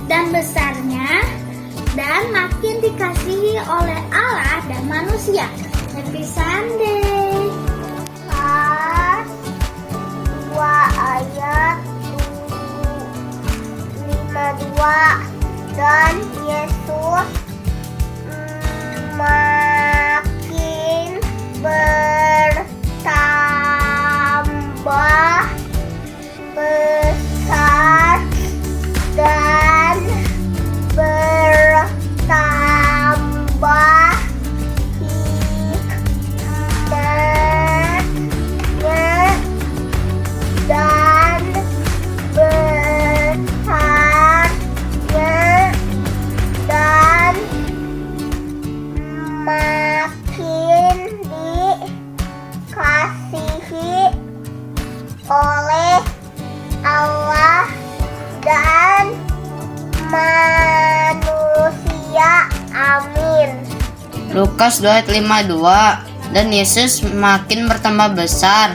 dan besarnya, dan makin dikasihi oleh Allah dan manusia. Happy Sunday. Lukas 2 ayat 52. Dan Yesus makin bertambah besar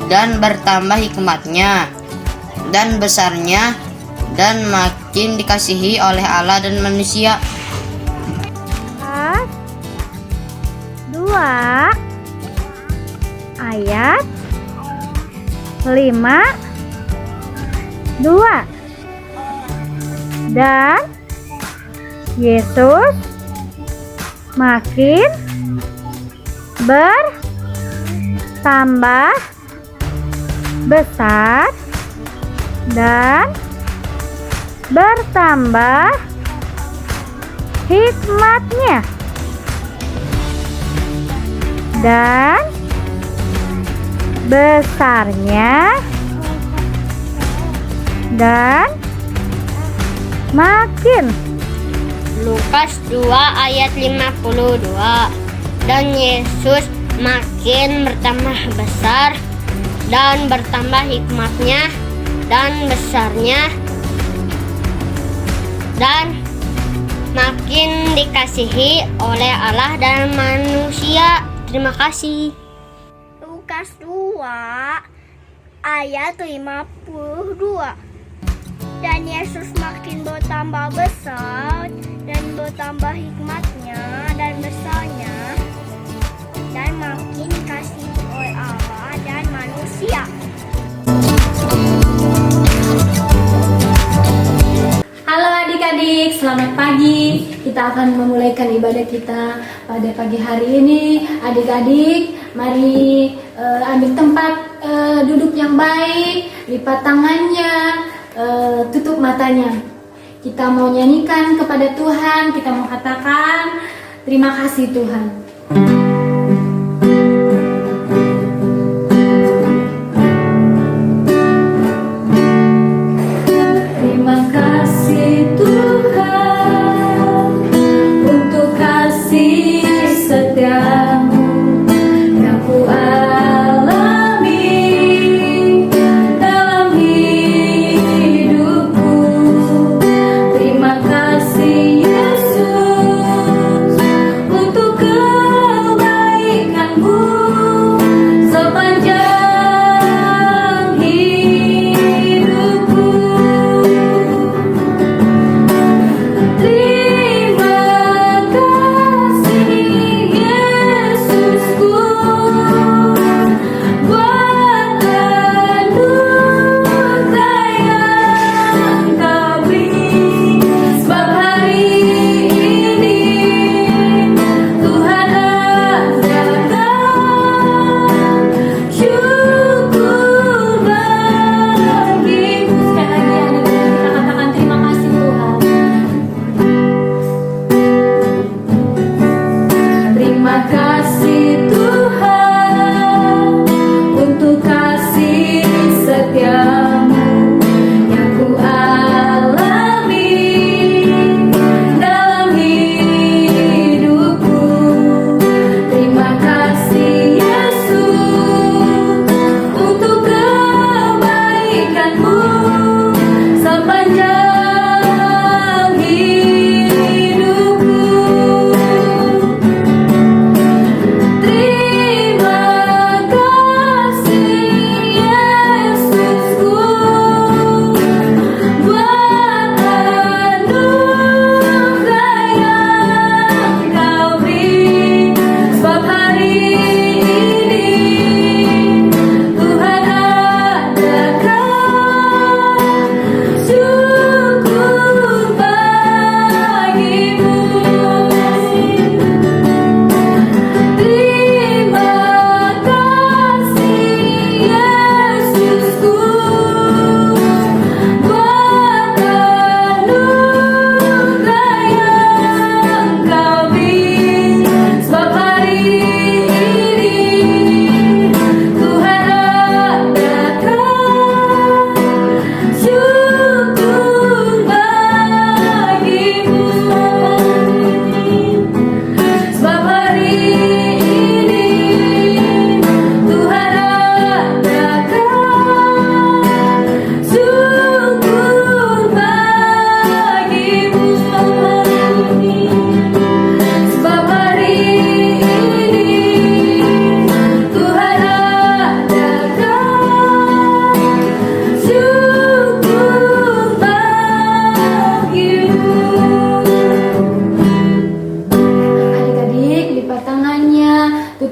dan bertambah hikmatnya dan besarnya dan makin dikasihi oleh Allah dan manusia. Amin. Lukas 2 ayat 52. Dan Yesus makin bertambah besar dan bertambah hikmatnya dan besarnya dan makin dikasihi oleh Allah dan manusia. Lukas 2 ayat 52. Dan Yesus makin bertambah besar dan bertambah hikmatnya dan besarnya dan makin. Lukas 2 ayat 52. Dan Yesus makin bertambah besar dan bertambah hikmatnya dan besarnya dan makin dikasihi oleh Allah dan manusia. Terima kasih. Lukas 2 ayat 52. Dan Yesus makin bertambah besar dan bertambah hikmatnya dan besarnya dan makin dikasihi oleh Allah dan manusia. Halo adik-adik, selamat pagi. Kita akan memulaikan ibadah kita pada pagi hari ini. Adik-adik, mari ambil tempat duduk yang baik, lipat tangannya, tutup matanya. Kita mau nyanyikan kepada Tuhan, kita mau katakan terima kasih Tuhan. Terima kasih Tuhan untuk kasih setiamu yang ku alami dalam hidupku. Terima kasih Yesus untuk kebaikan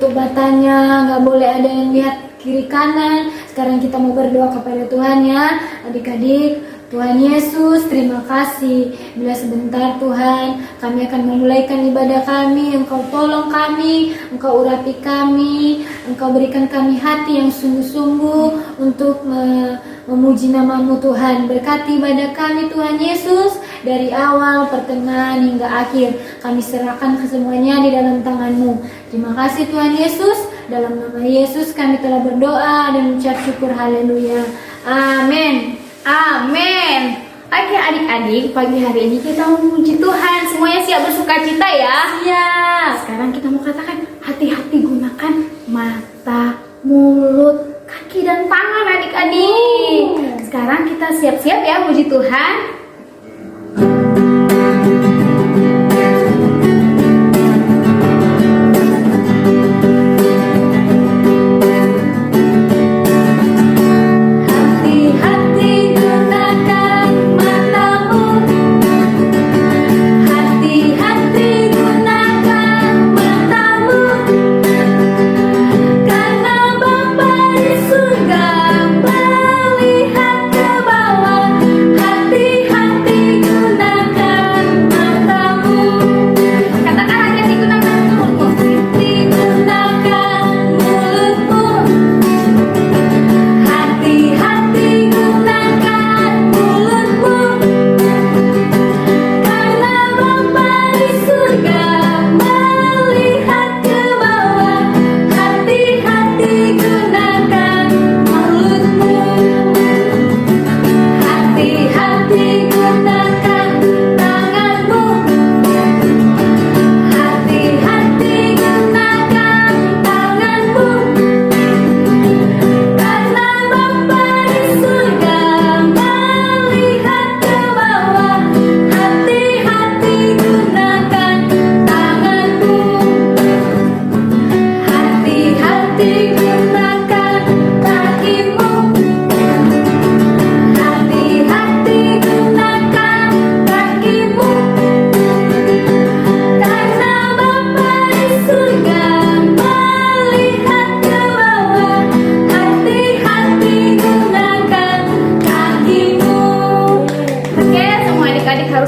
menutup matanya, nggak boleh ada yang lihat kiri kanan. Sekarang kita mau berdoa kepada Tuhan ya, adik-adik. Tuhan Yesus, terima kasih. Bila sebentar Tuhan, kami akan memulaikan ibadah kami. Engkau tolong kami, Engkau urapi kami, Engkau berikan kami hati yang sungguh-sungguh untuk memuji nama-Mu Tuhan. Berkati ibadah kami Tuhan Yesus, dari awal, pertengahan hingga akhir. Kami serahkan kesemuanya di dalam tangan-Mu. Terima kasih Tuhan Yesus. Dalam nama Yesus kami telah berdoa dan mengucap syukur. Haleluya. Amin. Amin. Oke adik-adik, pagi hari ini kita memuji Tuhan. Semuanya siap bersuka cita ya? Siap. Sekarang kita mau katakan, hati-hati gunakan mata, mulut, kaki dan tangan adik-adik. Sekarang kita siap-siap ya puji Tuhan.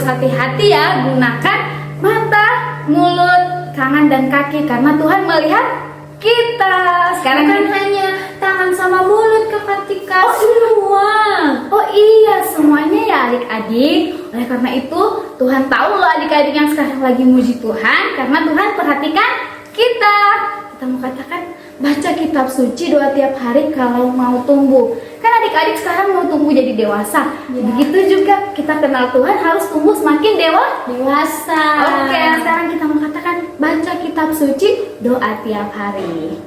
Hati-hati ya, gunakan mata, mulut, tangan dan kaki karena Tuhan melihat kita. Sekarang kan hanya tangan sama mulut Kakak Tika. Semua. Oh iya, semuanya ya adik-adik. Oleh karena itu, Tuhan tahu loh adik-adik yang sekarang lagi muji Tuhan karena Tuhan perhatikan kita. Kita mau katakan baca kitab suci, doa tiap hari kalau mau tumbuh. Kan adik-adik sekarang mau tumbuh jadi dewasa. Begitu juga kita kenal Tuhan harus tumbuh semakin dewasa. Oke, sekarang kita mau katakan baca kitab suci, doa tiap hari.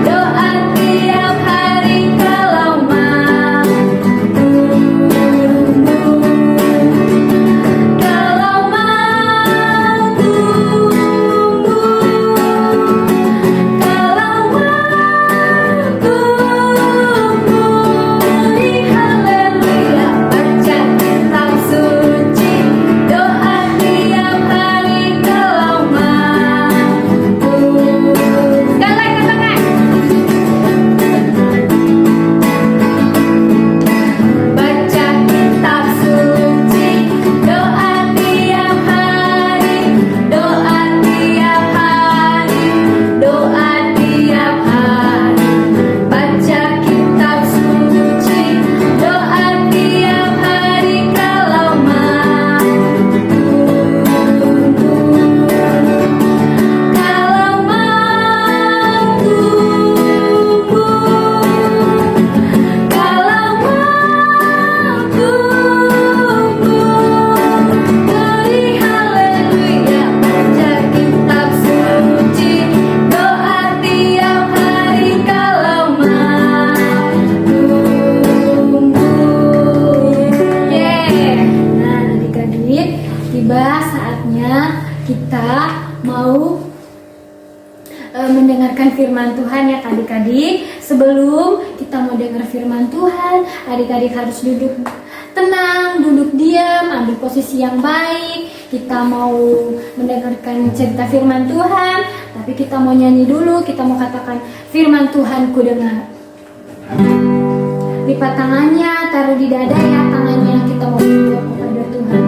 Doa tiap hari kalau mau mendengarkan firman Tuhan ya adik-adik. Sebelum kita mau dengar firman Tuhan, adik-adik harus duduk tenang, duduk diam, ambil posisi yang baik. Kita mau mendengarkan cerita firman Tuhan, tapi kita mau nyanyi dulu, kita mau katakan firman Tuhan ku dengar. Lipat tangannya, taruh di dada ya tangannya, kita mau berdoa kepada Tuhan.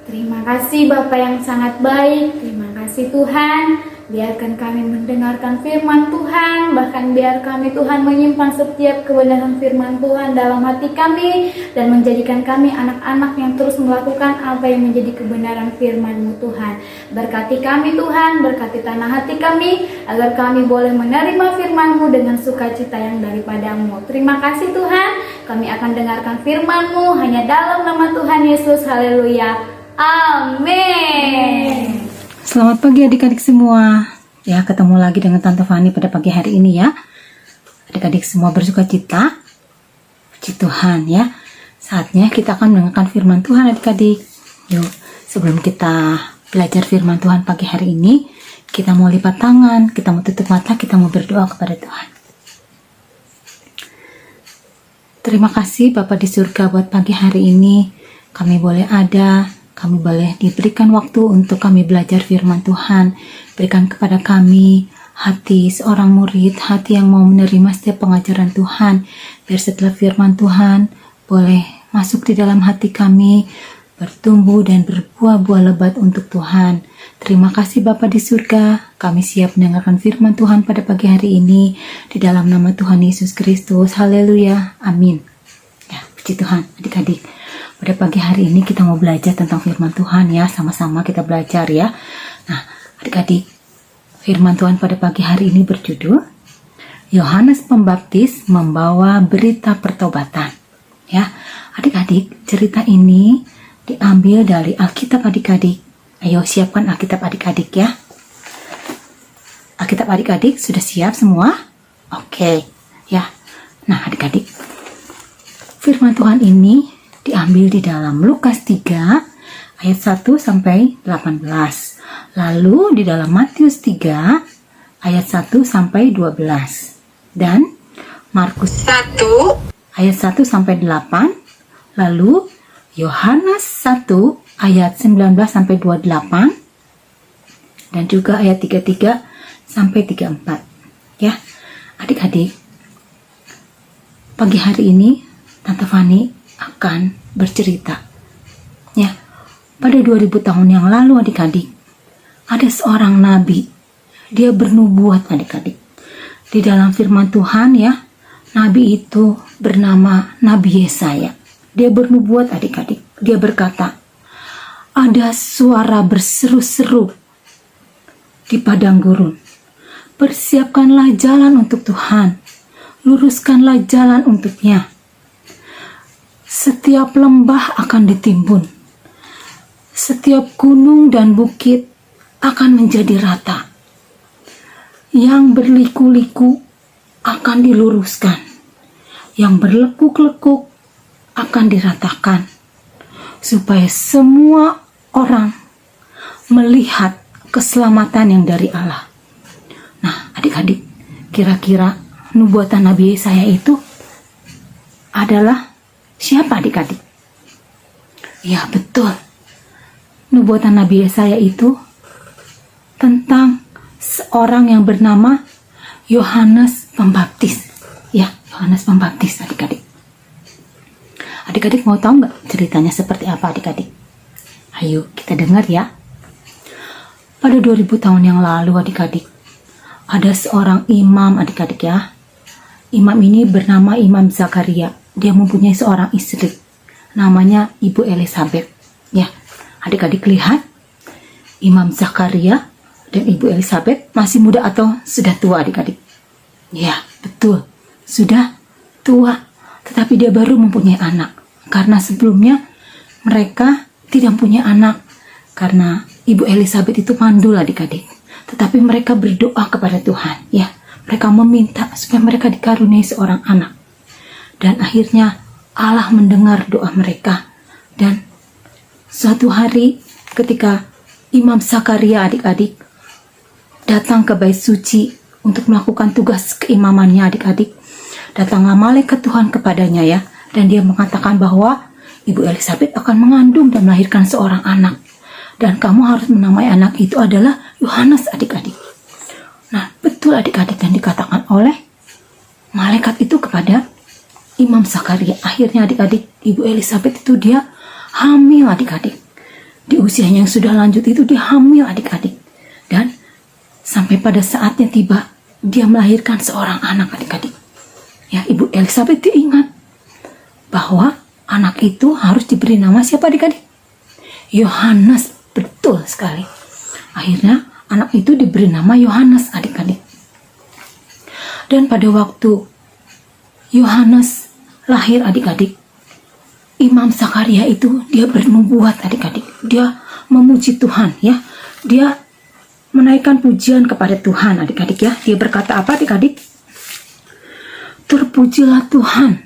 Terima kasih Bapak yang sangat baik. Terima kasih Tuhan. Biarkan kami mendengarkan firman Tuhan. Bahkan biar kami Tuhan menyimpan setiap kebenaran firman Tuhan dalam hati kami. Dan menjadikan kami anak-anak yang terus melakukan apa yang menjadi kebenaran firman-Mu Tuhan. Berkati kami Tuhan. Berkati tanah hati kami. Agar kami boleh menerima firman-Mu dengan sukacita yang daripada-Mu. Terima kasih Tuhan. Kami akan dengarkan firman-Mu hanya dalam nama Tuhan Yesus. Haleluya. Amin. Selamat pagi adik-adik semua. Ya, ketemu lagi dengan Tante Fani pada pagi hari ini ya. Adik-adik semua bersuka cita. Puji Tuhan ya. Saatnya kita akan mendengarkan firman Tuhan adik-adik. Yuk, sebelum kita belajar firman Tuhan pagi hari ini, kita mau lipat tangan, kita mau tutup mata, kita mau berdoa kepada Tuhan. Terima kasih Bapa di surga buat pagi hari ini. Kami boleh ada, kami boleh diberikan waktu untuk kami belajar firman Tuhan. Berikan kepada kami hati seorang murid, hati yang mau menerima setiap pengajaran Tuhan. Biar setelah firman Tuhan boleh masuk di dalam hati kami, bertumbuh dan berbuah-buah lebat untuk Tuhan. Terima kasih Bapa di surga. Kami siap mendengarkan firman Tuhan pada pagi hari ini. Di dalam nama Tuhan Yesus Kristus. Haleluya. Amin. Ya, puji Tuhan adik-adik. Pada pagi hari ini kita mau belajar tentang firman Tuhan ya, sama-sama kita belajar ya. Nah, adik-adik, firman Tuhan pada pagi hari ini berjudul Yohanes Pembaptis membawa berita pertobatan. Ya, adik-adik, cerita ini diambil dari Alkitab adik-adik. Ayo siapkan Alkitab adik-adik ya. Alkitab adik-adik sudah siap semua? Oke, ya. Nah, adik-adik, firman Tuhan ini diambil di dalam Lukas 3 ayat 1 sampai 18. Lalu di dalam Matius 3 ayat 1 sampai 12. Dan Markus 1 ayat 1 sampai 8. Lalu Yohanes 1 ayat 19 sampai 28 dan juga ayat 33 sampai 34. Ya, adik-adik, pagi hari ini Tante Fani akan bercerita. Ya, pada 2000 tahun yang lalu adik-adik, ada seorang nabi. Dia bernubuat adik-adik. Di dalam firman Tuhan ya, nabi itu bernama Nabi Yesaya. Dia bernubuat adik-adik. Dia berkata, ada suara berseru-seru di padang gurun. Persiapkanlah jalan untuk Tuhan. Luruskanlah jalan untuknya. Setiap lembah akan ditimbun. Setiap gunung dan bukit akan menjadi rata. Yang berliku-liku akan diluruskan. Yang berlekuk-lekuk akan diratakan, supaya semua orang melihat keselamatan yang dari Allah. Nah, adik-adik, kira-kira nubuatan Nabi Yesaya itu adalah siapa adik-adik? Ya, betul. Nubuatan Nabi Yesaya itu tentang seorang yang bernama Yohanes Pembaptis. Ya, Yohanes Pembaptis adik-adik. Adik-adik mau tahu nggak ceritanya seperti apa adik-adik? Ayo kita dengar ya. Pada 2000 tahun yang lalu adik-adik, ada seorang imam adik-adik ya. Imam ini bernama Imam Zakaria. Dia mempunyai seorang istri, namanya Ibu Elizabeth. Ya, adik-adik lihat, Imam Zakaria dan Ibu Elizabeth masih muda atau sudah tua adik-adik? Ya, betul, sudah tua. Tetapi dia baru mempunyai anak. Karena sebelumnya mereka tidak punya anak. Karena Ibu Elizabeth itu mandul adik-adik. Tetapi mereka berdoa kepada Tuhan. Ya, mereka meminta supaya mereka dikaruniai seorang anak. Dan akhirnya Allah mendengar doa mereka. Dan suatu hari ketika Imam Zakaria adik-adik datang ke bait suci untuk melakukan tugas keimamannya adik-adik, datanglah malaikat Tuhan kepadanya ya, dan dia mengatakan bahwa Ibu Elizabeth akan mengandung dan melahirkan seorang anak, dan kamu harus menamai anak itu adalah Yohanes adik-adik. Nah, betul adik-adik, dan dikatakan oleh malaikat itu kepada Imam Zakaria. Akhirnya adik-adik, Ibu Elizabeth itu dia hamil adik-adik. Di usianya yang sudah lanjut itu dia hamil adik-adik, dan sampai pada saatnya tiba dia melahirkan seorang anak adik-adik. Ya, Ibu Elizabeth diingat bahwa anak itu harus diberi nama siapa adik-adik? Yohanes, betul sekali. Akhirnya anak itu diberi nama Yohanes adik-adik. Dan pada waktu Yohanes lahir adik-adik, Imam Zakaria itu dia bernubuat adik-adik. Dia memuji Tuhan ya. Dia menaikkan pujian kepada Tuhan adik-adik ya. Dia berkata apa adik-adik? Terpujilah Tuhan,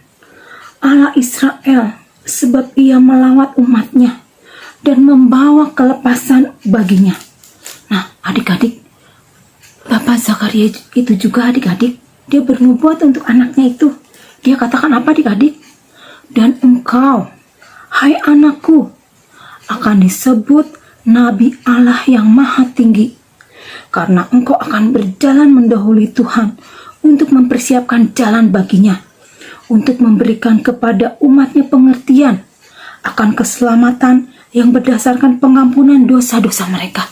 Allah Israel, sebab ia melawat umatnya dan membawa kelepasan baginya. Nah, adik-adik, Bapak Zakaria itu juga adik-adik, dia bernubuat untuk anaknya itu. Dia katakan apa adik-adik? Dan engkau, hai anakku, akan disebut Nabi Allah yang Maha Tinggi, karena engkau akan berjalan mendahului Tuhan untuk mempersiapkan jalan baginya, untuk memberikan kepada umatnya pengertian akan keselamatan yang berdasarkan pengampunan dosa-dosa mereka.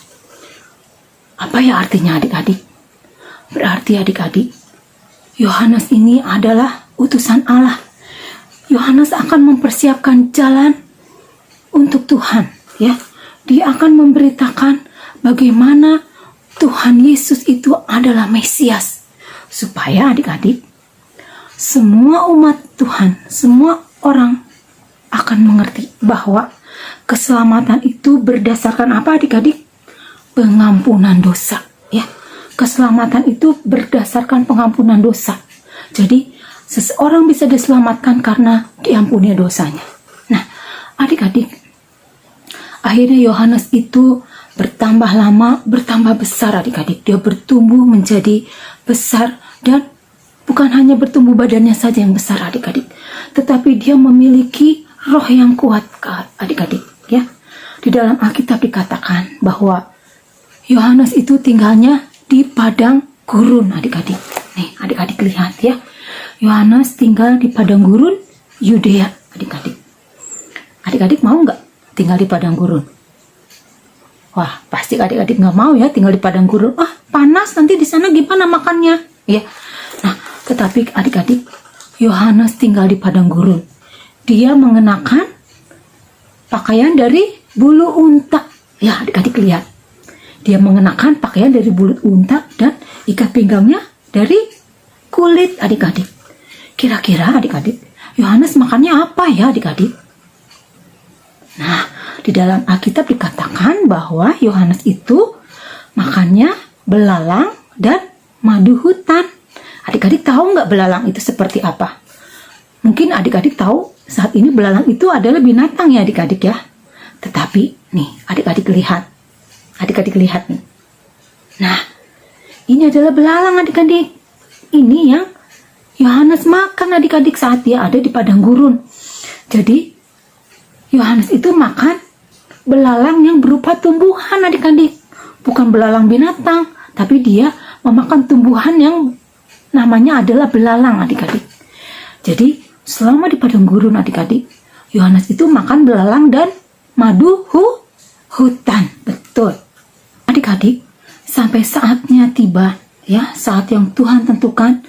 Apa ya artinya adik-adik? Berarti adik-adik, Yohanes ini adalah utusan Allah. Yohanes akan mempersiapkan jalan untuk Tuhan, ya. Dia akan memberitakan bagaimana Tuhan Yesus itu adalah Mesias, supaya adik-adik, semua umat Tuhan, semua orang akan mengerti bahwa keselamatan itu berdasarkan apa adik-adik? Pengampunan dosa, ya. Keselamatan itu berdasarkan pengampunan dosa. Jadi seseorang bisa diselamatkan karena diampuni dosanya. Nah, adik-adik, akhirnya Yohanes itu bertambah lama, bertambah besar adik-adik. Dia bertumbuh menjadi besar, dan bukan hanya bertumbuh badannya saja yang besar adik-adik, tetapi dia memiliki roh yang kuat, adik-adik, ya. Di dalam Alkitab dikatakan bahwa Yohanes itu tinggalnya di padang gurun, adik-adik. Nih, adik-adik lihat ya. Yohanes tinggal di padang gurun Yudea, adik-adik. Adik-adik mau nggak tinggal di padang gurun? Wah, pasti adik-adik nggak mau ya tinggal di padang gurun. Ah, panas, nanti di sana gimana makannya? Ya. Nah, tetapi adik-adik, Yohanes tinggal di padang gurun. Dia mengenakan pakaian dari bulu unta. Ya, adik-adik lihat. Dia mengenakan pakaian dari bulu unta dan ikat pinggangnya dari kulit, adik-adik. Kira-kira adik-adik, Yohanes makannya apa ya adik-adik? Nah, di dalam Alkitab dikatakan bahwa Yohanes itu makannya belalang dan madu hutan. Adik-adik tahu nggak belalang itu seperti apa? Mungkin adik-adik tahu saat ini belalang itu adalah binatang ya adik-adik ya. Tetapi nih adik-adik lihat. Adik-adik lihat nih. Nah, ini adalah belalang adik-adik. Ini yang Yohanes makan adik-adik saat dia ada di padang gurun. Jadi, Yohanes itu makan belalang yang berupa tumbuhan adik-adik. Bukan belalang binatang, tapi dia memakan tumbuhan yang namanya adalah belalang adik-adik. Jadi, selama di padang gurun adik-adik, Yohanes itu makan belalang dan madu hutan. Betul. Adik-adik, sampai saatnya tiba, ya, saat yang Tuhan tentukan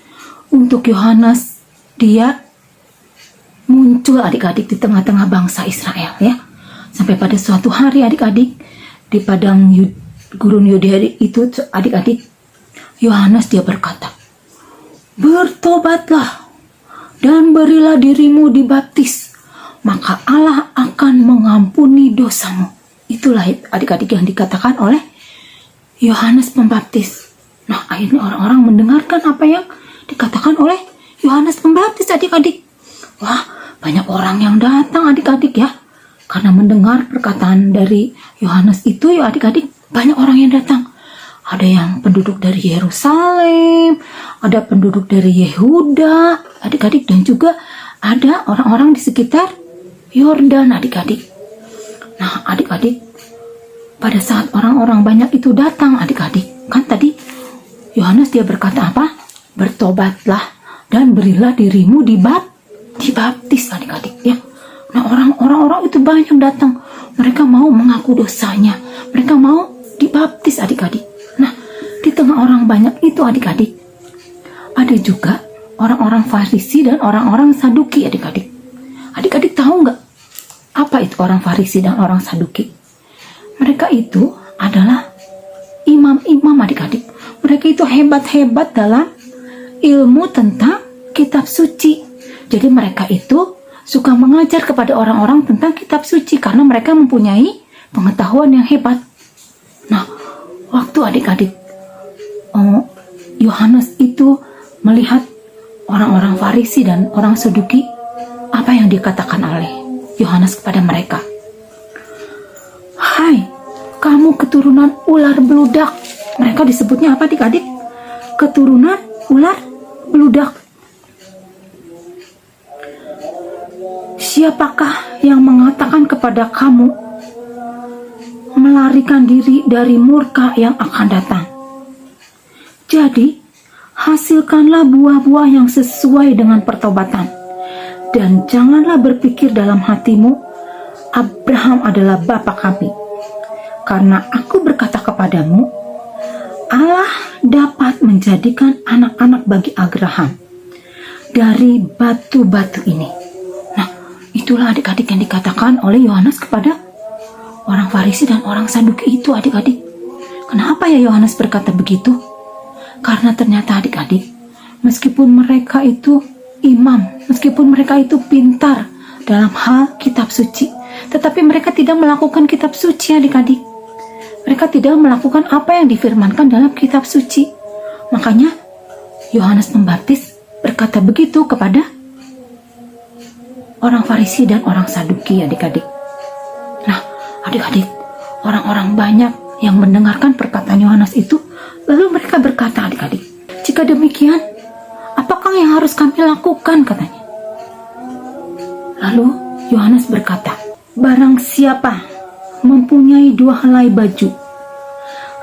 untuk Yohanes, dia muncul adik-adik di tengah-tengah bangsa Israel, ya. Sampai pada suatu hari adik-adik di padang gurun Yudea itu adik-adik, Yohanes dia berkata, "Bertobatlah dan berilah dirimu dibaptis, maka Allah akan mengampuni dosamu." Itulah adik-adik yang dikatakan oleh Yohanes Pembaptis. Nah, akhirnya orang-orang mendengarkan apa yang dikatakan oleh Yohanes Pembaptis adik-adik. Wah, banyak orang yang datang adik-adik ya. Karena mendengar perkataan dari Yohanes itu ya adik-adik, banyak orang yang datang. Ada yang penduduk dari Yerusalem, ada penduduk dari Yehuda, adik-adik, dan juga ada orang-orang di sekitar Yordan adik-adik. Nah, adik-adik, pada saat orang-orang banyak itu datang adik-adik, kan tadi Yohanes dia berkata apa? Bertobatlah dan berilah dirimu dibaptis adik-adik ya. Nah, orang-orang itu banyak datang. Mereka mau mengaku dosanya. Mereka mau dibaptis adik-adik. Nah, di tengah orang banyak itu adik-adik, ada juga orang-orang Farisi dan orang-orang Saduki adik-adik. Adik-adik tahu nggak apa itu orang Farisi dan orang Saduki? Mereka itu adalah imam-imam adik-adik. Mereka itu hebat-hebat dalam ilmu tentang kitab suci. Jadi mereka itu suka mengajar kepada orang-orang tentang kitab suci karena mereka mempunyai pengetahuan yang hebat. Nah, waktu adik-adik Yohanes itu melihat orang-orang Farisi dan orang Saduki, apa yang dikatakan oleh Yohanes kepada mereka? Hai, kamu keturunan ular beludak. Mereka disebutnya apa adik-adik? Keturunan ular beludak. Siapakah yang mengatakan kepada kamu melarikan diri dari murka yang akan datang? Jadi, hasilkanlah buah-buah yang sesuai dengan pertobatan. Dan janganlah berpikir dalam hatimu, Abraham adalah bapa kami. Karena aku berkata kepadamu, Allah dapat menjadikan anak-anak bagi Abraham dari batu-batu ini. Nah, itulah adik-adik yang dikatakan oleh Yohanes kepada orang Farisi dan orang Saduki itu adik-adik. Kenapa ya Yohanes berkata begitu? Karena ternyata adik-adik, meskipun mereka itu imam, meskipun mereka itu pintar dalam hal kitab suci, tetapi mereka tidak melakukan kitab suci adik-adik. Mereka tidak melakukan apa yang difirmankan dalam kitab suci. Makanya Yohanes Pembaptis berkata begitu kepada orang Farisi dan orang Saduki adik-adik. Nah, adik-adik, orang-orang banyak yang mendengarkan perkataan Yohanes itu, lalu mereka berkata adik-adik, jika demikian, apakah yang harus kami lakukan, katanya. Lalu Yohanes berkata, "Barang siapa mempunyai 2 helai baju,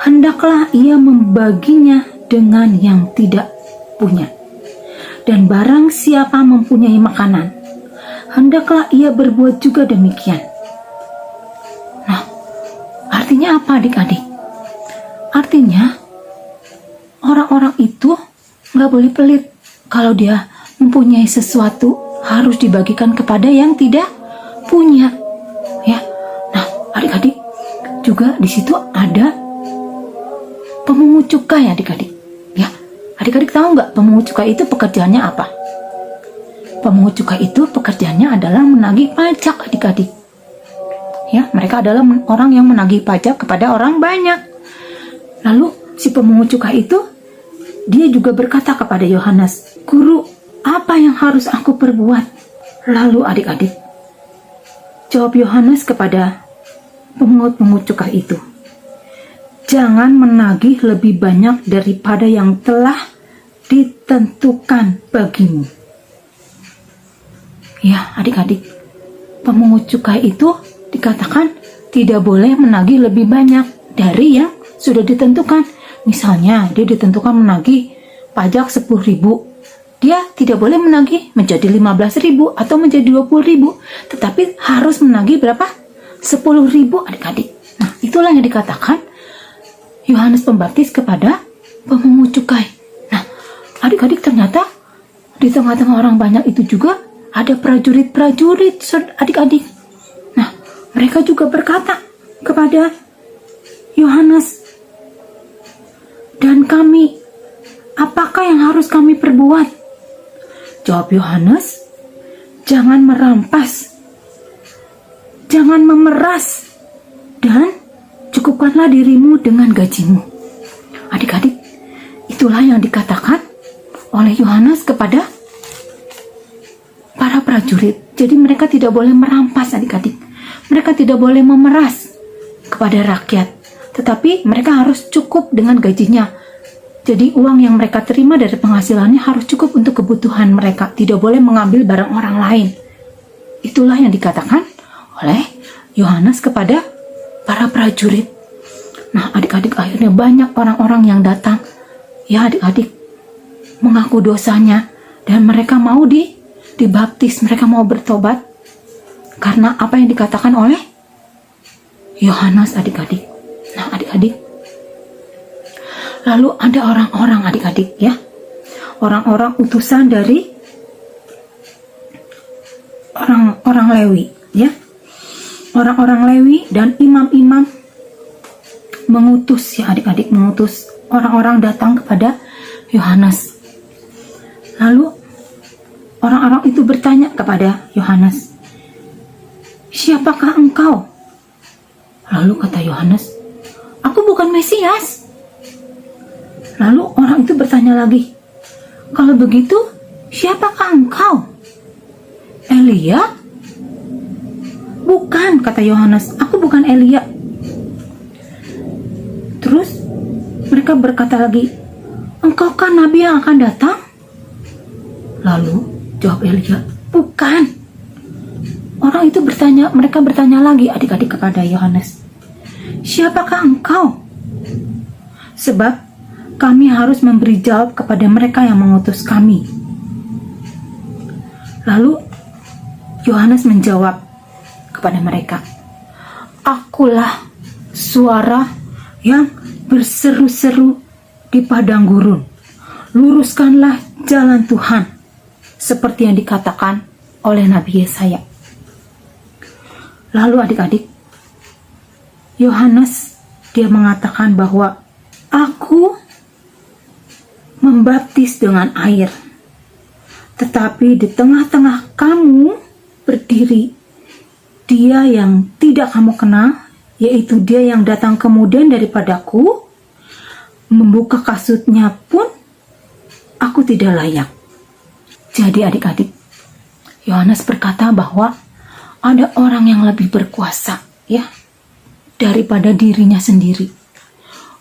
hendaklah ia membaginya dengan yang tidak punya. Dan barang siapa mempunyai makanan, hendaklah ia berbuat juga demikian." Nah, artinya apa adik-adik? Artinya, orang-orang itu nggak boleh pelit. Kalau dia mempunyai sesuatu, harus dibagikan kepada yang tidak punya. Ya, nah adik-adik, juga di situ ada pemungut cukai adik-adik. Ya, adik-adik tahu nggak pemungut cukai itu pekerjaannya apa? Pemungut cukai itu pekerjaannya adalah menagih pajak adik-adik. Ya, mereka adalah orang yang menagih pajak kepada orang banyak. Lalu si pemungut cukai itu, dia juga berkata kepada Yohanes, "Guru, apa yang harus aku perbuat?" Lalu adik-adik, jawab Yohanes kepada pemungut cukai itu, "Jangan menagih lebih banyak daripada yang telah ditentukan bagimu." Ya adik-adik, pemungut cukai itu dikatakan tidak boleh menagih lebih banyak dari yang sudah ditentukan. Misalnya dia ditentukan menagih pajak 10.000, dia tidak boleh menagih menjadi 15.000 atau menjadi 20.000, tetapi harus menagih berapa? 10.000 adik-adik. Nah, itulah yang dikatakan Yohanes Pembaptis kepada pemungut cukai. Nah, adik-adik, ternyata di tengah-tengah orang banyak itu juga ada prajurit-prajurit adik-adik. Nah, mereka juga berkata kepada Yohanes, "Dan kami, apakah yang harus kami perbuat?" Jawab Yohanes, "Jangan merampas, jangan memeras, dan cukupkanlah dirimu dengan gajimu." Adik-adik, itulah yang dikatakan oleh Yohanes kepada para prajurit. Jadi mereka tidak boleh merampas adik-adik. Mereka tidak boleh memeras kepada rakyat, tetapi mereka harus cukup dengan gajinya. Jadi uang yang mereka terima dari penghasilannya harus cukup untuk kebutuhan mereka. Tidak boleh mengambil barang orang lain. Itulah yang dikatakan oleh Yohanes kepada para prajurit. Nah adik-adik, akhirnya banyak orang-orang yang datang. Ya adik-adik, mengaku dosanya. Dan mereka mau dibaptis. Mereka mau bertobat. Karena apa yang dikatakan oleh Yohanes adik-adik. Nah adik-adik, lalu ada orang-orang adik-adik ya, orang-orang utusan dari orang-orang Lewi ya, orang-orang Lewi dan imam-imam mengutus ya adik-adik, mengutus orang-orang datang kepada Yohanes. Lalu orang-orang itu bertanya kepada Yohanes, "Siapakah engkau?" Lalu kata Yohanes, "Aku bukan Mesias." Lalu orang itu bertanya lagi, "Kalau begitu, siapakah engkau?" "Elia?" "Bukan," kata Yohanes, "aku bukan Elia." Terus mereka berkata lagi, "Engkau kan nabi yang akan datang?" Lalu jawab Elia, "Bukan." Orang itu mereka bertanya lagi adik-adik kepada Yohanes, "Siapakah engkau?" Sebab kami harus memberi jawab kepada mereka yang mengutus kami. Lalu Yohanes menjawab kepada mereka, "Akulah suara yang berseru-seru di padang gurun. Luruskanlah jalan Tuhan, seperti yang dikatakan oleh Nabi Yesaya." Lalu adik-adik, Yohanes dia mengatakan bahwa aku membaptis dengan air, tetapi di tengah-tengah kamu berdiri dia yang tidak kamu kenal, yaitu dia yang datang kemudian daripadaku, membuka kasutnya pun aku tidak layak. Jadi adik-adik, Yohanes berkata bahwa ada orang yang lebih berkuasa ya daripada dirinya sendiri.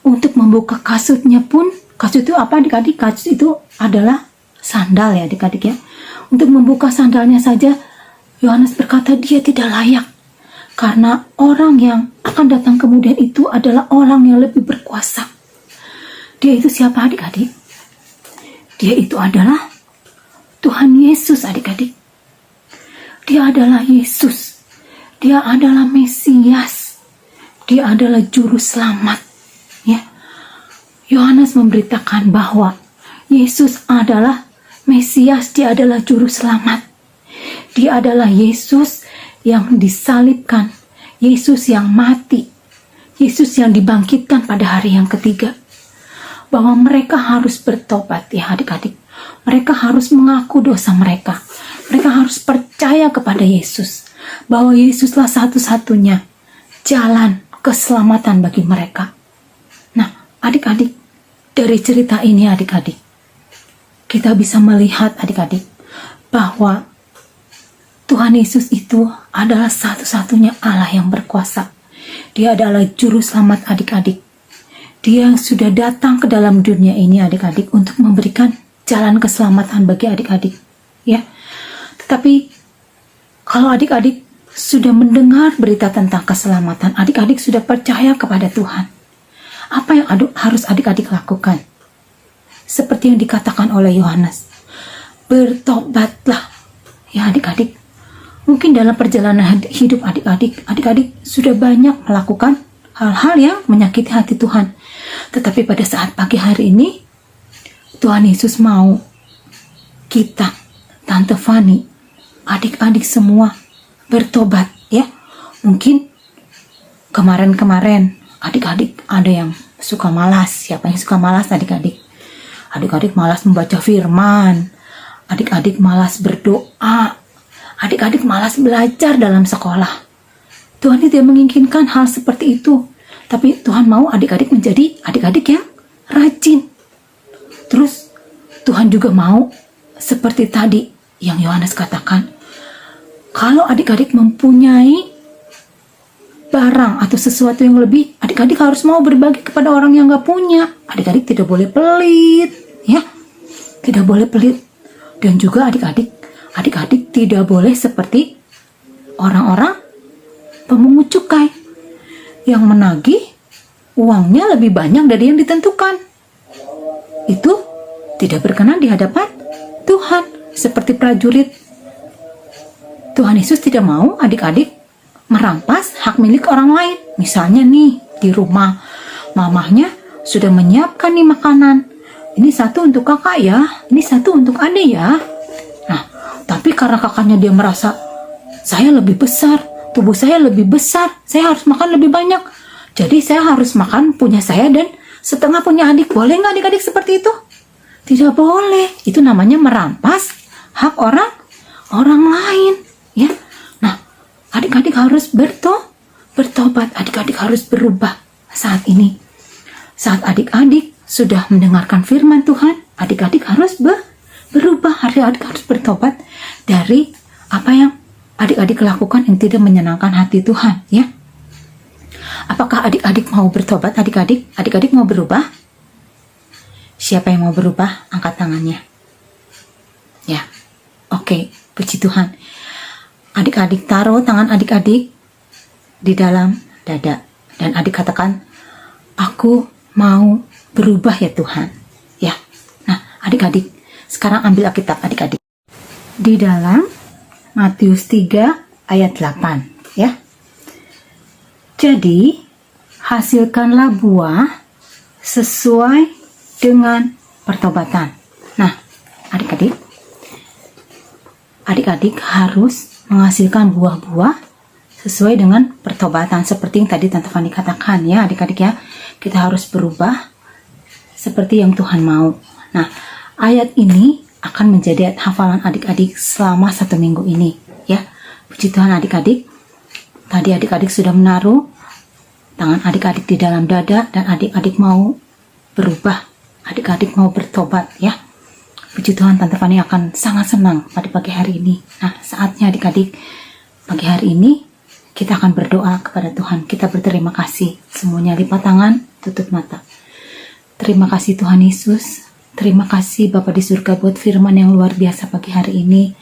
Untuk membuka kasutnya pun, kasut itu apa adik-adik? Kasut itu adalah sandal ya adik-adik ya. Untuk membuka sandalnya saja Yohanes berkata dia tidak layak karena orang yang akan datang kemudian itu adalah orang yang lebih berkuasa. Dia itu siapa adik-adik? Dia itu adalah Tuhan Yesus adik-adik. Dia adalah Yesus. Dia adalah Mesias. Dia adalah juru selamat. Ya. Yohanes memberitakan bahwa Yesus adalah Mesias, dia adalah juru selamat. Dia adalah Yesus yang disalibkan, Yesus yang mati, Yesus yang dibangkitkan pada hari yang ketiga. Bahwa mereka harus bertobat ya adik-adik. Mereka harus mengaku dosa mereka. Mereka harus percaya kepada Yesus. Bahwa Yesuslah satu-satunya jalan keselamatan bagi mereka. Nah, adik-adik, dari cerita ini adik-adik, kita bisa melihat adik-adik bahwa Tuhan Yesus itu adalah satu-satunya Allah yang berkuasa. Dia adalah juru selamat adik-adik. Dia yang sudah datang ke dalam dunia ini adik-adik untuk memberikan jalan keselamatan bagi adik-adik. Ya. Tetapi kalau adik-adik sudah mendengar berita tentang keselamatan, adik-adik sudah percaya kepada Tuhan. Apa yang harus adik-adik lakukan? Seperti yang dikatakan oleh Yohanes, bertobatlah. Ya adik-adik, mungkin dalam perjalanan hidup adik-adik sudah banyak melakukan hal-hal yang menyakiti hati Tuhan. Tetapi pada saat pagi hari ini, Tuhan Yesus mau kita, Tante Fani, adik-adik semua bertobat ya. Mungkin kemarin-kemarin adik-adik ada yang suka malas. Siapa yang suka malas adik-adik? Adik-adik malas membaca firman. Adik-adik malas berdoa. Adik-adik malas belajar dalam sekolah. Tuhan tidak menginginkan hal seperti itu. Tapi Tuhan mau adik-adik menjadi adik-adik yang rajin. Terus Tuhan juga mau seperti tadi yang Yohanes katakan. Kalau adik-adik mempunyai barang atau sesuatu yang lebih, adik-adik harus mau berbagi kepada orang yang gak punya. Adik-adik tidak boleh pelit, ya, tidak boleh pelit. Dan juga adik-adik tidak boleh seperti orang-orang pemungut cukai yang menagih uangnya lebih banyak dari yang ditentukan. Itu tidak berkenan di hadapan Tuhan. Seperti prajurit, Tuhan Yesus tidak mau adik-adik merampas hak milik orang lain. Misalnya nih, di rumah mamahnya sudah menyiapkan nih makanan. Ini satu untuk kakak ya, ini satu untuk adik ya. Nah, tapi karena kakaknya dia merasa, saya lebih besar, tubuh saya lebih besar, saya harus makan lebih banyak. Jadi saya harus makan punya saya dan setengah punya adik. Boleh nggak adik-adik seperti itu? Tidak boleh. Itu namanya merampas hak orang lain. Ya. Nah, adik-adik harus bertobat. Adik-adik harus berubah saat ini. Saat adik-adik sudah mendengarkan firman Tuhan, adik-adik harus berubah. Adik-adik harus bertobat dari apa yang adik-adik lakukan yang tidak menyenangkan hati Tuhan. Ya. Apakah adik-adik mau bertobat? Adik-adik mau berubah? Siapa yang mau berubah? Angkat tangannya. Ya, oke, puji Tuhan. Adik-adik taruh tangan adik-adik di dalam dada. Dan adik katakan, aku mau berubah ya Tuhan. Ya, nah adik-adik, sekarang ambil Alkitab adik-adik. Di dalam Matius 3 ayat 8. Ya. Jadi, hasilkanlah buah sesuai dengan pertobatan. Nah, adik-adik harus menghasilkan buah-buah sesuai dengan pertobatan. Seperti yang tadi Tante Fani katakan ya, adik-adik ya. Kita harus berubah seperti yang Tuhan mau. Nah, ayat ini akan menjadi hafalan adik-adik selama 1 minggu ini. Ya, puji Tuhan adik-adik. Tadi adik-adik sudah menaruh tangan adik-adik di dalam dada dan adik-adik mau berubah. Adik-adik mau bertobat ya. Puji Tuhan, Tante Fani akan sangat senang pada pagi hari ini. Nah, saatnya adik-adik pagi hari ini kita akan berdoa kepada Tuhan. Kita berterima kasih. Semuanya lipat tangan, tutup mata. Terima kasih Tuhan Yesus. Terima kasih Bapa di surga buat firman yang luar biasa pagi hari ini.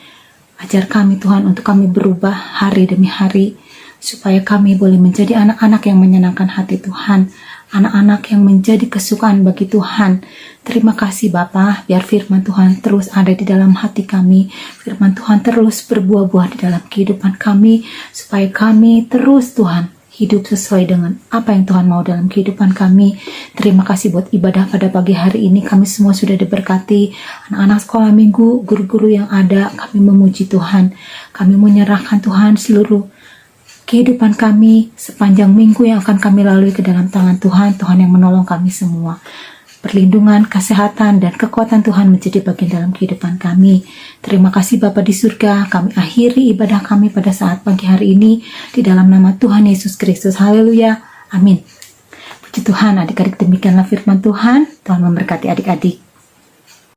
Ajar kami Tuhan untuk kami berubah hari demi hari, supaya kami boleh menjadi anak-anak yang menyenangkan hati Tuhan, anak-anak yang menjadi kesukaan bagi Tuhan. Terima kasih Bapa, biar firman Tuhan terus ada di dalam hati kami, firman Tuhan terus berbuah-buah di dalam kehidupan kami, supaya kami terus Tuhan hidup sesuai dengan apa yang Tuhan mau dalam kehidupan kami. Terima kasih buat ibadah pada pagi hari ini, kami semua sudah diberkati, anak-anak sekolah minggu, guru-guru yang ada, kami memuji Tuhan, kami menyerahkan Tuhan seluruh kehidupan kami sepanjang minggu yang akan kami lalui ke dalam tangan Tuhan, Tuhan yang menolong kami semua. Perlindungan, kesehatan, dan kekuatan Tuhan menjadi bagian dalam kehidupan kami. Terima kasih Bapa di surga, kami akhiri ibadah kami pada saat pagi hari ini, di dalam nama Tuhan Yesus Kristus. Haleluya, amin. Puji Tuhan, adik-adik, demikianlah firman Tuhan. Tuhan memberkati adik-adik.